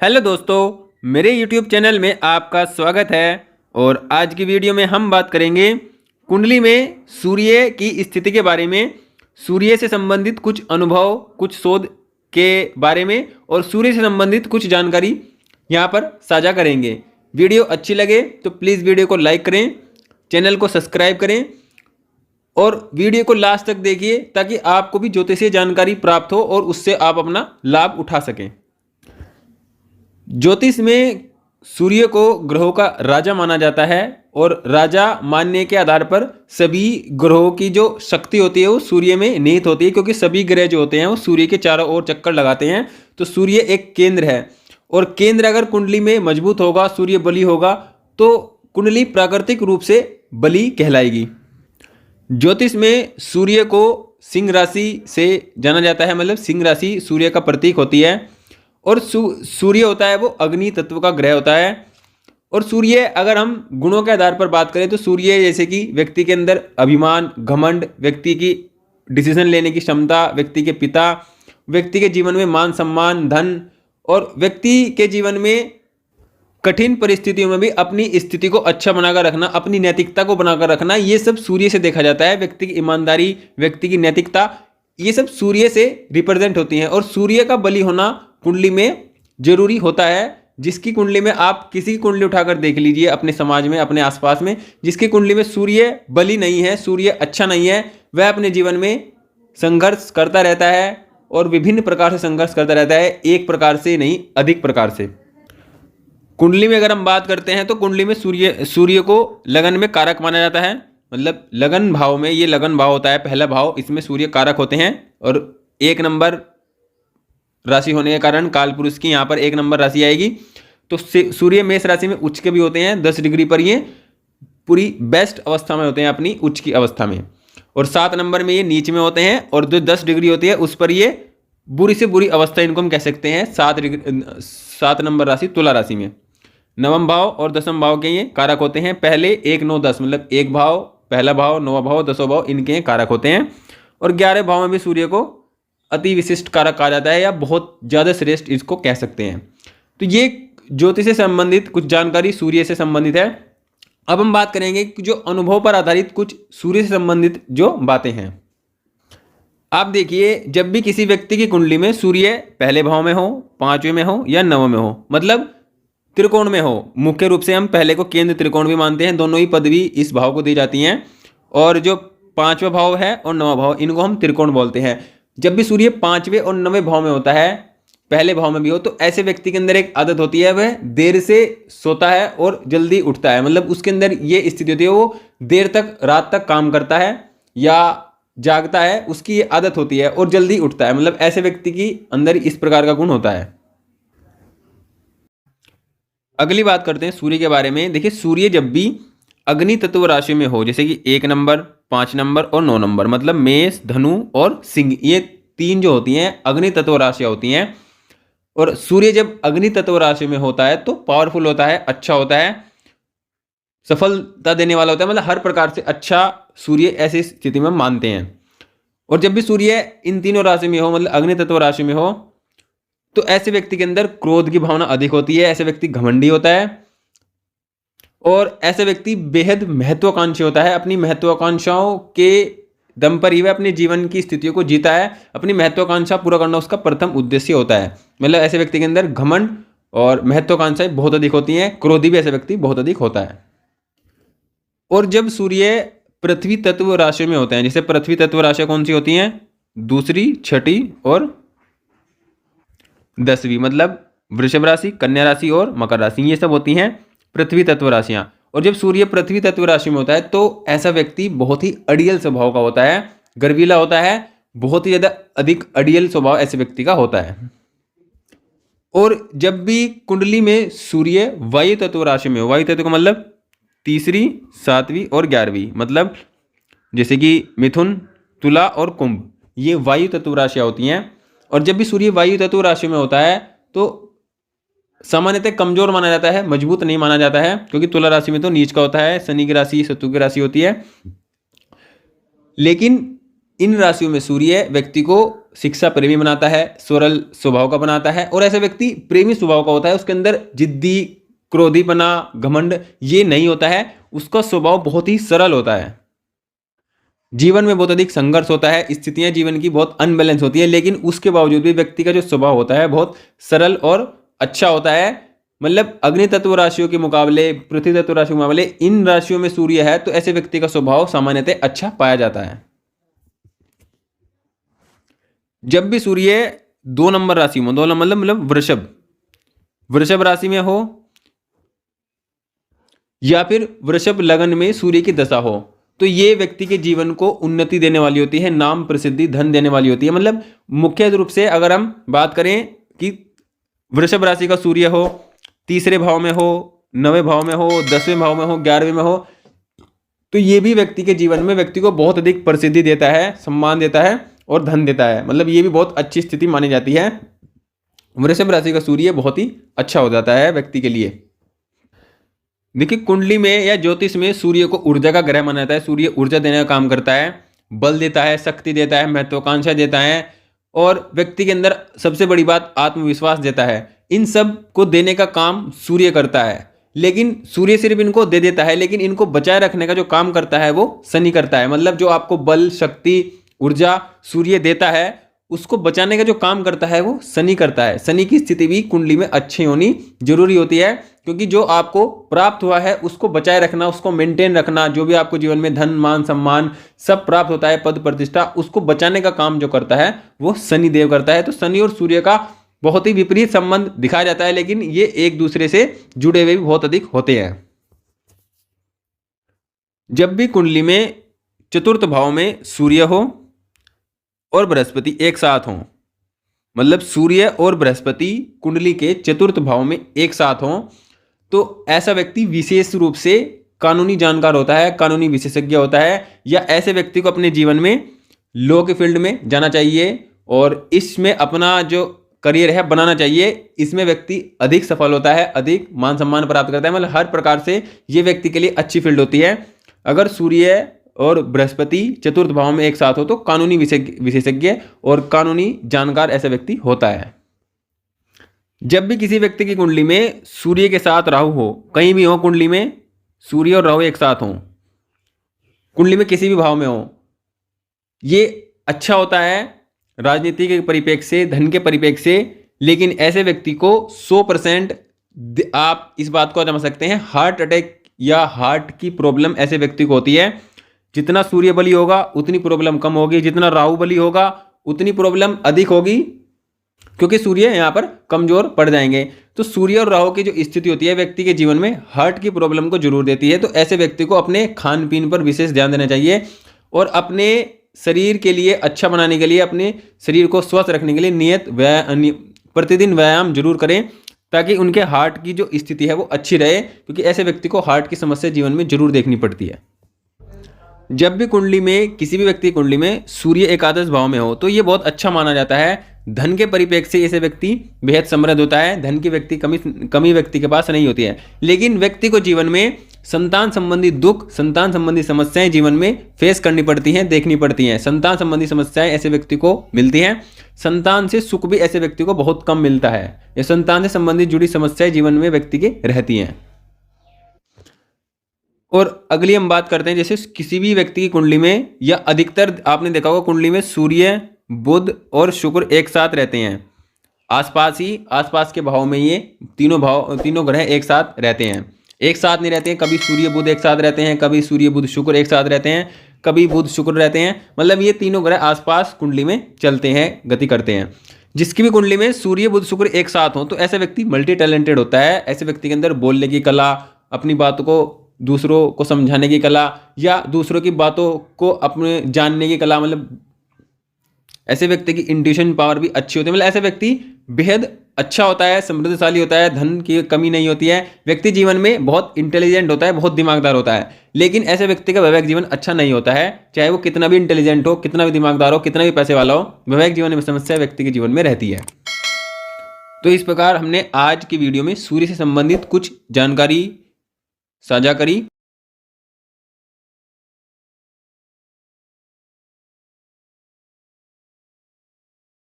Hello दोस्तों, मेरे YouTube channel में आपका स्वागत है। और आज की वीडियो में हम बात करेंगे कुंडली में सूर्य की स्थिति के बारे में, सूर्य से संबंधित कुछ अनुभव, कुछ शोध के बारे में और सूर्य से संबंधित कुछ जानकारी यहाँ पर साझा करेंगे। वीडियो अच्छी लगे तो प्लीज़ वीडियो को लाइक करें, चैनल को सब्सक्राइब करें और वीडियो को लास्ट तक देखिए ताकि आपको भी ज्योतिषीय जानकारी प्राप्त हो और उससे आप अपना लाभ उठा सकें। ज्योतिष में सूर्य को ग्रहों का राजा माना जाता है और राजा मानने के आधार पर सभी ग्रहों की जो शक्ति होती है वो सूर्य में निहित होती है, क्योंकि सभी ग्रह जो होते हैं वो सूर्य के चारों ओर चक्कर लगाते हैं। तो सूर्य एक केंद्र है और केंद्र अगर कुंडली में मजबूत होगा, सूर्य बली होगा, तो कुंडली प्राकृतिक रूप से बली कहलाएगी। ज्योतिष में सूर्य को सिंह राशि से जाना जाता है, मतलब सिंह राशि सूर्य का प्रतीक होती है। और सूर्य होता है वो अग्नि तत्व का ग्रह होता है। और सूर्य अगर हम गुणों के आधार पर बात करें तो सूर्य जैसे कि व्यक्ति के अंदर अभिमान, घमंड, व्यक्ति की डिसीजन लेने की क्षमता, व्यक्ति के पिता, व्यक्ति के जीवन में मान सम्मान, धन और व्यक्ति के जीवन में कठिन परिस्थितियों में भी अपनी स्थिति को अच्छा बनाकर रखना, अपनी नैतिकता को बनाकर रखना, ये सब सूर्य से देखा जाता है। व्यक्ति की ईमानदारी, व्यक्ति की नैतिकता, ये सब सूर्य से रिप्रेजेंट होती हैं। और सूर्य का बली होना कुंडली में जरूरी होता है। जिसकी कुंडली में, आप किसी की कुंडली उठाकर देख लीजिए अपने समाज में, अपने आसपास में, जिसकी कुंडली में सूर्य बली नहीं है, सूर्य अच्छा नहीं है, वह अपने जीवन में संघर्ष करता रहता है और विभिन्न प्रकार से संघर्ष करता रहता है, एक प्रकार से नहीं अधिक प्रकार से। कुंडली में अगर हम बात करते हैं तो कुंडली में सूर्य को लगन में कारक माना जाता है। मतलब लगन भाव में, ये लगन भाव होता है पहला भाव, इसमें सूर्य कारक होते हैं। और 1 नंबर राशि होने के कारण काल पुरुष की यहाँ पर 1 नंबर राशि आएगी। तो सूर्य मेष राशि में उच्च के भी होते हैं, 10 डिग्री पर ये पूरी बेस्ट अवस्था में होते हैं, अपनी उच्च की अवस्था में। और 7 नंबर में ये नीच में होते हैं और जो 10 डिग्री होती है उस पर ये बुरी से बुरी अवस्था, इनको हम कह सकते हैं। 7 नंबर राशि तुला राशि में नवम भाव और 10वें भाव के ये कारक होते हैं। पहले 1, 9, 10 मतलब एक भाव, पहला भाव, 9वां भाव, 10वां भाव, इनके कारक होते हैं। और 11वें भाव में भी सूर्य को अति विशिष्ट कारक कहा जाता है या बहुत ज़्यादा श्रेष्ठ इसको कह सकते हैं। तो ये ज्योतिष से संबंधित कुछ जानकारी सूर्य से संबंधित है। अब हम बात करेंगे कि जो अनुभव पर आधारित कुछ सूर्य से संबंधित जो बातें हैं। आप देखिए, जब भी किसी व्यक्ति की कुंडली में सूर्य पहले भाव में हो, 5वें में हो या 9वें में हो, मतलब त्रिकोण में हो, मुख्य रूप से हम पहले को केंद्र त्रिकोण भी मानते हैं, दोनों ही पदवी इस भाव को दी जाती हैं। और जो 5वां भाव है और 9वां भाव, इनको हम त्रिकोण बोलते हैं। जब भी सूर्य 5वें और 9वें भाव में होता है, पहले भाव में भी हो, तो ऐसे व्यक्ति के अंदर एक आदत होती है, वह देर से सोता है और जल्दी उठता है। मतलब उसके अंदर ये स्थिति होती है, वो देर तक, रात तक काम करता है या जागता है, उसकी ये आदत होती है और जल्दी उठता है। मतलब ऐसे व्यक्ति की अंदर इस प्रकार का गुण होता है। अगली बात करते हैं सूर्य के बारे में। देखिए, सूर्य जब भी अग्नि तत्व राशि में हो, जैसे कि 1 नंबर, 5 नंबर और 9 नंबर, मतलब मेष, धनु और सिंह, ये 3 जो होती हैं अग्नि तत्व राशियां होती हैं। और सूर्य जब अग्नि तत्व राशि में होता है तो पावरफुल होता है, अच्छा होता है, सफलता देने वाला होता है, मतलब हर प्रकार से अच्छा सूर्य ऐसी स्थिति में मानते हैं। और जब भी सूर्य इन तीनों राशि में हो, मतलब अग्नि तत्व राशि में हो, तो ऐसे व्यक्ति के अंदर क्रोध की भावना अधिक होती है, ऐसे व्यक्ति घमंडी होता है और ऐसे व्यक्ति बेहद महत्वाकांक्षी होता है। अपनी महत्वाकांक्षाओं के दम पर ही वह अपने जीवन की स्थितियों को जीता है। अपनी महत्वाकांक्षा पूरा करना उसका प्रथम उद्देश्य होता है। मतलब ऐसे व्यक्ति के अंदर घमंड और महत्वाकांक्षाएं बहुत अधिक होती हैं, क्रोधी भी ऐसे व्यक्ति बहुत अधिक होता है। और जब सूर्य पृथ्वी तत्व राशि में होते हैं, जैसे पृथ्वी तत्व राशि कौन सी होती हैं? 2, 6 और 10वीं, मतलब वृषभ राशि, कन्या राशि और मकर राशि, ये सब होती हैं पृथ्वी तत्व राशियां। और जब सूर्य पृथ्वी तत्व राशि में होता है तो ऐसा व्यक्ति बहुत ही अड़ियल स्वभाव का होता है, गर्वीला होता है, बहुत ही ज्यादा अधिक अड़ियल स्वभाव ऐसे व्यक्ति का होता है। और जब भी कुंडली में सूर्य वायु तत्व राशि में हो, वायु तत्व का मतलब 3री, 7वीं और 11वीं, मतलब जैसे कि मिथुन, तुला और कुंभ, ये वायु तत्व राशियां होती हैं। और जब भी सूर्य वायु तत्व राशि में होता है तो सामान्यतः कमजोर माना जाता है, मजबूत नहीं माना जाता है, क्योंकि तुला राशि में तो नीच का होता है, शनि की राशि, शत्रु की राशि होती है। लेकिन इन राशियों में सूर्य व्यक्ति को शिक्षा प्रेमी बनाता है, सरल स्वभाव का बनाता है। और ऐसा व्यक्ति प्रेमी स्वभाव का होता है, उसके अंदर जिद्दी, क्रोधीपना, घमंड ये नहीं होता है, उसका स्वभाव बहुत ही सरल होता है। जीवन में बहुत अधिक संघर्ष होता है, स्थितियां जीवन की बहुत अनबैलेंस होती है, लेकिन उसके बावजूद भी व्यक्ति का जो स्वभाव होता है बहुत सरल और अच्छा होता है। मतलब अग्नि तत्व राशियों के मुकाबले, पृथ्वी तत्व राशियों के मुकाबले इन राशियों में सूर्य है, तो ऐसे व्यक्ति का स्वभाव सामान्यतः अच्छा पाया जाता है। जब भी सूर्य 2 नंबर राशि में, 2 नंबर मतलब वृषभ राशि में हो या फिर वृषभ लग्न में सूर्य की दशा हो, तो ये व्यक्ति के जीवन को उन्नति देने वाली होती है, नाम प्रसिद्धि धन देने वाली होती है। मतलब मुख्य रूप से अगर हम बात करें कि वृषभ राशि का सूर्य हो, तीसरे भाव में हो, 9वें भाव में हो, 10वें भाव में हो, 11वें में हो, तो ये भी व्यक्ति के जीवन में व्यक्ति को बहुत अधिक प्रसिद्धि देता है, सम्मान देता है और धन देता है। मतलब ये भी बहुत अच्छी स्थिति मानी जाती है। वृषभ राशि का सूर्य बहुत ही अच्छा हो जाता है व्यक्ति के लिए। देखिए कुंडली में या ज्योतिष में सूर्य को ऊर्जा का ग्रह माना जाता है। सूर्य ऊर्जा देने का काम करता है, बल देता है, शक्ति देता है, महत्वाकांक्षा देता है और व्यक्ति के अंदर सबसे बड़ी बात आत्मविश्वास देता है। इन सब को देने का काम सूर्य करता है, लेकिन सूर्य सिर्फ इनको दे देता है, लेकिन इनको बचाए रखने का जो काम करता है वो शनि करता है। मतलब जो आपको बल, शक्ति, ऊर्जा सूर्य देता है, उसको बचाने का जो काम करता है वो शनि करता है। शनि की स्थिति भी कुंडली में अच्छी होनी जरूरी होती है, क्योंकि जो आपको प्राप्त हुआ है उसको बचाए रखना, उसको मेंटेन रखना, जो भी आपको जीवन में धन, मान, सम्मान सब प्राप्त होता है, पद प्रतिष्ठा, उसको बचाने का काम जो करता है वो शनि देव करता है। तो शनि और सूर्य का बहुत ही विपरीत संबंध दिखाया जाता है, लेकिन ये एक दूसरे से जुड़े हुए भी बहुत अधिक होते हैं। जब भी कुंडली में चतुर्थ भाव में सूर्य हो और बृहस्पति एक साथ हों, मतलब सूर्य और बृहस्पति कुंडली के चतुर्थ भाव में एक साथ हों, तो ऐसा व्यक्ति विशेष रूप से कानूनी जानकार होता है, कानूनी विशेषज्ञ होता है, या ऐसे व्यक्ति को अपने जीवन में लॉ के फील्ड में जाना चाहिए और इसमें अपना जो करियर है बनाना चाहिए। इसमें व्यक्ति अधिक सफल होता है, अधिक मान सम्मान प्राप्त करता है। मतलब हर प्रकार से ये व्यक्ति के लिए अच्छी फील्ड होती है। अगर सूर्य और बृहस्पति चतुर्थ भाव में एक साथ हो तो कानूनी विशेषज्ञ और कानूनी जानकार ऐसा व्यक्ति होता है। जब भी किसी व्यक्ति की कुंडली में सूर्य के साथ राहु हो, कहीं भी हो कुंडली में सूर्य और राहु एक साथ हो, कुंडली में किसी भी भाव में हो, ये अच्छा होता है राजनीति के परिप्रेक्ष्य से, धन के परिप्रेक्ष्य से। लेकिन ऐसे व्यक्ति को 100% आप इस बात को समझ सकते हैं, हार्ट अटैक या हार्ट की प्रॉब्लम ऐसे व्यक्ति को होती है। जितना सूर्य बली होगा उतनी प्रॉब्लम कम होगी, जितना राहु बली होगा उतनी प्रॉब्लम अधिक होगी, क्योंकि सूर्य यहाँ पर कमजोर पड़ जाएंगे। तो सूर्य और राहु की जो स्थिति होती है व्यक्ति के जीवन में हार्ट की प्रॉब्लम को जरूर देती है। तो ऐसे व्यक्ति को अपने खान पीन पर विशेष ध्यान देना चाहिए और अपने शरीर के लिए अच्छा बनाने के लिए, अपने शरीर को स्वस्थ रखने के लिए प्रतिदिन व्यायाम जरूर करें, ताकि उनके हार्ट की जो स्थिति है वो अच्छी रहे, क्योंकि ऐसे व्यक्ति को हार्ट की समस्या जीवन में जरूर देखनी पड़ती है। जब भी कुंडली में, किसी भी व्यक्ति की कुंडली में सूर्य एकादश भाव में हो तो ये बहुत अच्छा माना जाता है। धन के परिप्रेक्ष्य से ऐसे व्यक्ति बेहद समृद्ध होता है, धन की कमी व्यक्ति के पास नहीं होती है। लेकिन व्यक्ति को जीवन में संतान संबंधी दुख, संतान संबंधी समस्याएं जीवन में फेस करनी पड़ती हैं, देखनी पड़ती हैं। संतान संबंधी समस्याएं ऐसे व्यक्ति को मिलती हैं। संतान से सुख भी ऐसे व्यक्ति को बहुत कम मिलता है। ये संतान से संबंधित जुड़ी समस्याएं जीवन में व्यक्ति के रहती हैं। और अगली हम बात करते हैं, जैसे किसी भी व्यक्ति की कुंडली में, या अधिकतर आपने देखा होगा कुंडली में सूर्य, बुध और शुक्र एक साथ रहते हैं, आसपास के भाव में ये तीनों ग्रह एक साथ रहते हैं। एक साथ नहीं रहते हैं, कभी सूर्य बुध एक साथ रहते हैं, कभी सूर्य बुध शुक्र एक साथ रहते हैं, कभी बुध शुक्र रहते हैं। मतलब ये तीनों ग्रह आसपास कुंडली में चलते हैं, गति करते हैं। जिसकी भी कुंडली में सूर्य बुध शुक्र एक साथ हो तो ऐसा व्यक्ति मल्टी टैलेंटेड होता है। ऐसे व्यक्ति के अंदर बोलने की कला, अपनी बातों को दूसरों को समझाने की कला, या दूसरों की बातों को अपने जानने की कला, मतलब ऐसे व्यक्ति की इंट्यूशन पावर भी अच्छी होती है। मतलब ऐसे व्यक्ति बेहद अच्छा होता है, समृद्धशाली होता है, धन की कमी नहीं होती है। व्यक्ति जीवन में बहुत इंटेलिजेंट होता है, बहुत दिमागदार होता है। लेकिन ऐसे व्यक्ति का वैवाहिक जीवन अच्छा नहीं होता है, चाहे वो कितना भी इंटेलिजेंट हो, कितना भी दिमागदार हो, कितना भी पैसे वाला हो, वैवाहिक जीवन में समस्या व्यक्ति के जीवन में रहती है। तो इस प्रकार हमने आज की वीडियो में सूर्य से संबंधित कुछ जानकारी साझा करी।